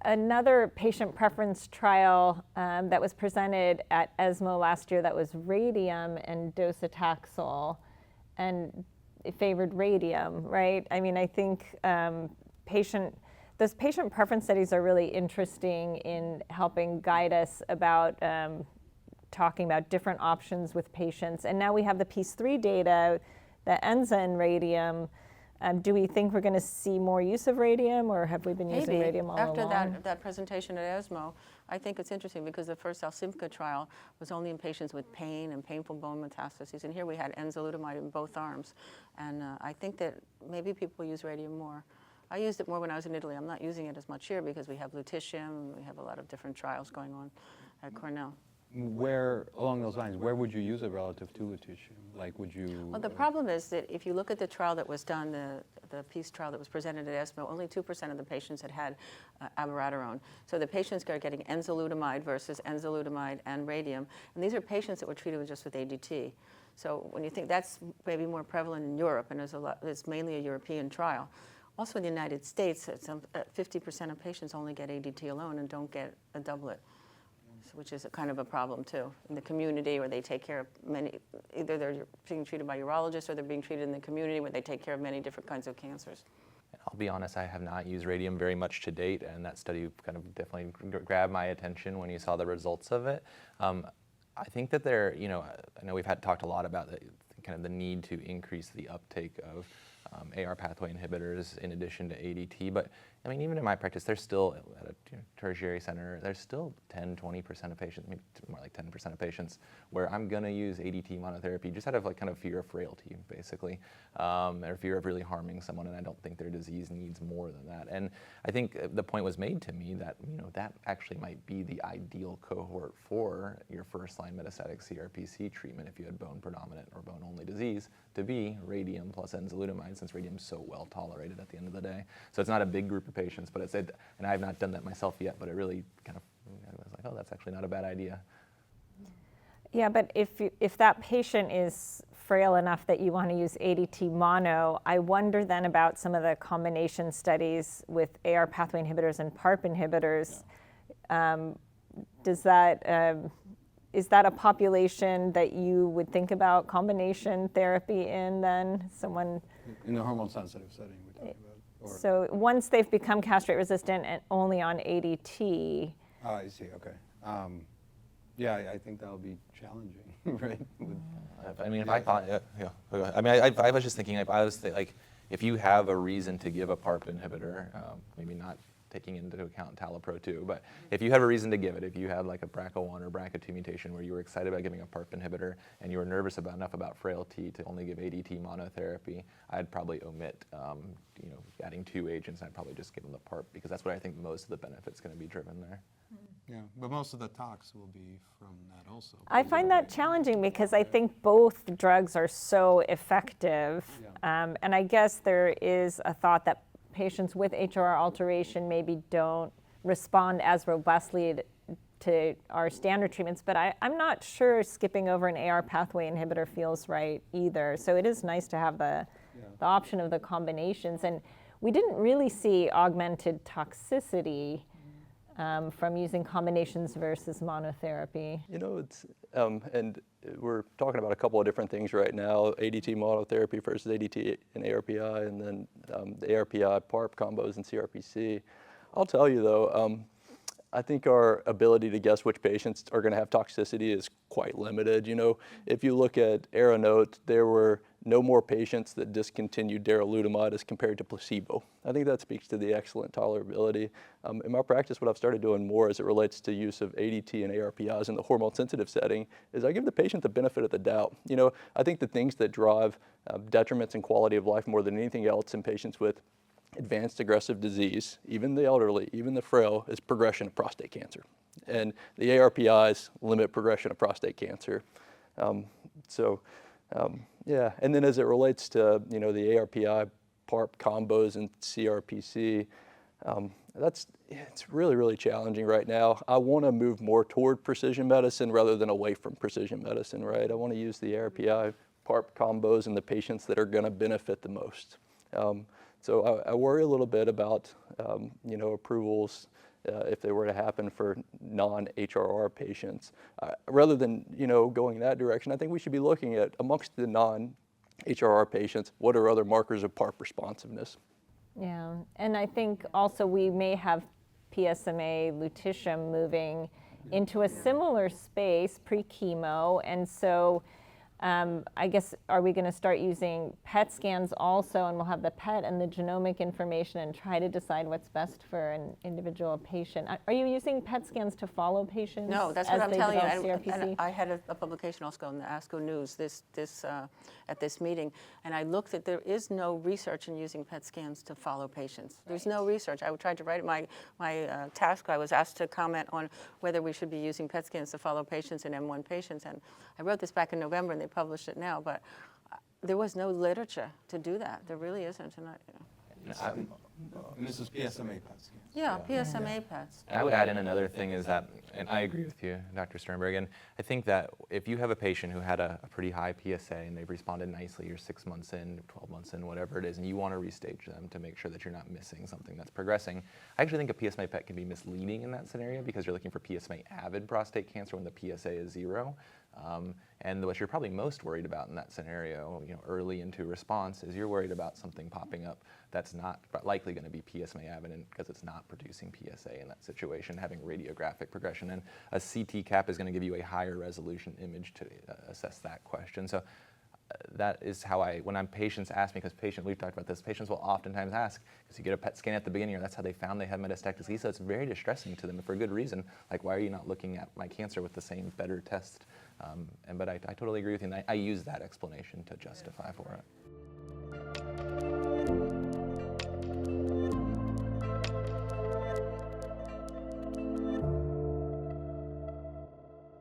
another patient preference trial that was presented at ESMO last year that was radium and docetaxel, and it favored radium, right? I mean, I think those patient preference studies are really interesting in helping guide us about talking about different options with patients. And now we have the Peace 3 data, the enza and radium. Do we think we're going to see more use of radium, or have we been using radium all along? After that presentation at ESMO, I think it's interesting because the first Alsimka trial was only in patients with pain and painful bone metastases, and here we had enzalutamide in both arms. And I think that maybe people use radium more. I used it more when I was in Italy. I'm not using it as much here because we have lutetium, we have a lot of different trials going on at Cornell. Where, along those lines, where would you use it relative to lutetium? Like, would you? Well, the problem is that if you look at the trial that was done, the Peace trial that was presented at ESMO, only 2% of the patients had abiraterone. So the patients are getting enzalutamide versus enzalutamide and radium, and these are patients that were treated just with ADT. So when you think that's maybe more prevalent in Europe, and it's mainly a European trial. Also in the United States, 50% of patients only get ADT alone and don't get a doublet, which is a kind of a problem too in the community, where they take care of many, either they're being treated by urologists or they're being treated in the community where they take care of many different kinds of cancers. I'll be honest, I have not used radium very much to date, and that study kind of definitely grabbed my attention when you saw the results of it. I think that I know we've talked a lot about kind of the need to increase the uptake of AR pathway inhibitors in addition to ADT, but I mean, even in my practice, there's still, at a tertiary center, there's still 10-20% of patients, maybe more like 10% of patients, where I'm going to use ADT monotherapy just out of like kind of fear of frailty, basically, or fear of really harming someone, and I don't think their disease needs more than that. And I think the point was made to me that, that actually might be the ideal cohort for your first-line metastatic CRPC treatment if you had bone-predominant or bone-only disease, to be radium plus enzalutamide, since radium's so well tolerated at the end of the day. So it's not a big group of patients, but and I have not done that myself yet, but it really kind of, I was like, oh, that's actually not a bad idea. Yeah, but if that patient is frail enough that you want to use ADT mono, I wonder then about some of the combination studies with AR pathway inhibitors and PARP inhibitors. Yeah. Is that a population that you would think about combination therapy in then? Someone in the hormone-sensitive setting we're talking about? Or? So once they've become castrate-resistant and only on ADT. Oh, I see, okay. Yeah, I think that'll be challenging, right? I mean, if I thought, yeah. I mean, I was just thinking, if you have a reason to give a PARP inhibitor, maybe not taking into account TALAPRO-2, but if you have a reason to give it, if you had like a BRCA1 or BRCA2 mutation where you were excited about giving a PARP inhibitor and you were nervous enough about frailty to only give ADT monotherapy, I'd probably omit adding 2 agents, and I'd probably just give them the PARP, because that's where I think most of the benefit's going to be driven there. Yeah, but most of the tox will be from that also. I find that challenging because I think both drugs are so effective, and I guess there is a thought that patients with HRR alteration maybe don't respond as robustly to our standard treatments, but I'm not sure skipping over an AR pathway inhibitor feels right either. So it is nice to have the option of the combinations, and we didn't really see augmented toxicity from using combinations versus monotherapy. It's, and we're talking about a couple of different things right now, ADT monotherapy versus ADT and ARPI, and then the ARPI-PARP combos and CRPC. I'll tell you though, I think our ability to guess which patients are going to have toxicity is quite limited. If you look at ARANOTE, there were no more patients that discontinued darolutamide as compared to placebo. I think that speaks to the excellent tolerability. In my practice, what I've started doing more as it relates to use of ADT and ARPIs in the hormone-sensitive setting is I give the patient the benefit of the doubt. I think the things that drive detriments in quality of life more than anything else in patients with advanced aggressive disease, even the elderly, even the frail, is progression of prostate cancer. And the ARPIs limit progression of prostate cancer. Yeah, and then as it relates to the ARPI-PARP combos and CRPC, it's really, really challenging right now. I want to move more toward precision medicine rather than away from precision medicine, right? I want to use the ARPI-PARP combos in the patients that are going to benefit the most. So I worry a little bit about approvals if they were to happen for non-HRR patients. Rather than going in that direction, I think we should be looking at, amongst the non-HRR patients, what are other markers of PARP responsiveness? Yeah, and I think also we may have PSMA lutetium moving into a similar space pre-chemo, and so I guess, are we going to start using PET scans also, and we'll have the PET and the genomic information and try to decide what's best for an individual patient? Are you using PET scans to follow patients? No, that's as what I'm they telling you. develop And CRPC? I had a publication also in the ASCO News at this meeting, and I looked at, there is no research in using PET scans to follow patients. There's no research. I tried to write my task. I was asked to comment on whether we should be using PET scans to follow patients in M1 patients, and I wrote this back in November, and they published it now, but there was no literature to do that. There really isn't. And this is PSMA PET scans. Yeah, PSMA PETs. I would add in another thing is that, and I agree with you, Dr. Sternberg, and I think that if you have a patient who had a pretty high PSA and they've responded nicely, you're 6 months in, 12 months in, whatever it is, and you want to restage them to make sure that you're not missing something that's progressing, I actually think a PSMA PET can be misleading in that scenario because you're looking for PSMA-avid prostate cancer when the PSA is 0. And what you're probably most worried about in that scenario, early into response, is you're worried about something popping up that's not likely going to be PSMA-avid because it's not producing PSA in that situation, having radiographic progression. And a CT cap is going to give you a higher resolution image to assess that question. So that is how when patients ask me, because we've talked about this, patients will oftentimes ask, because you get a PET scan at the beginning, or that's how they found they had metastatic disease, so it's very distressing to them for a good reason. Like, why are you not looking at my cancer with the same better test? But I totally agree with you, and I use that explanation to justify for it.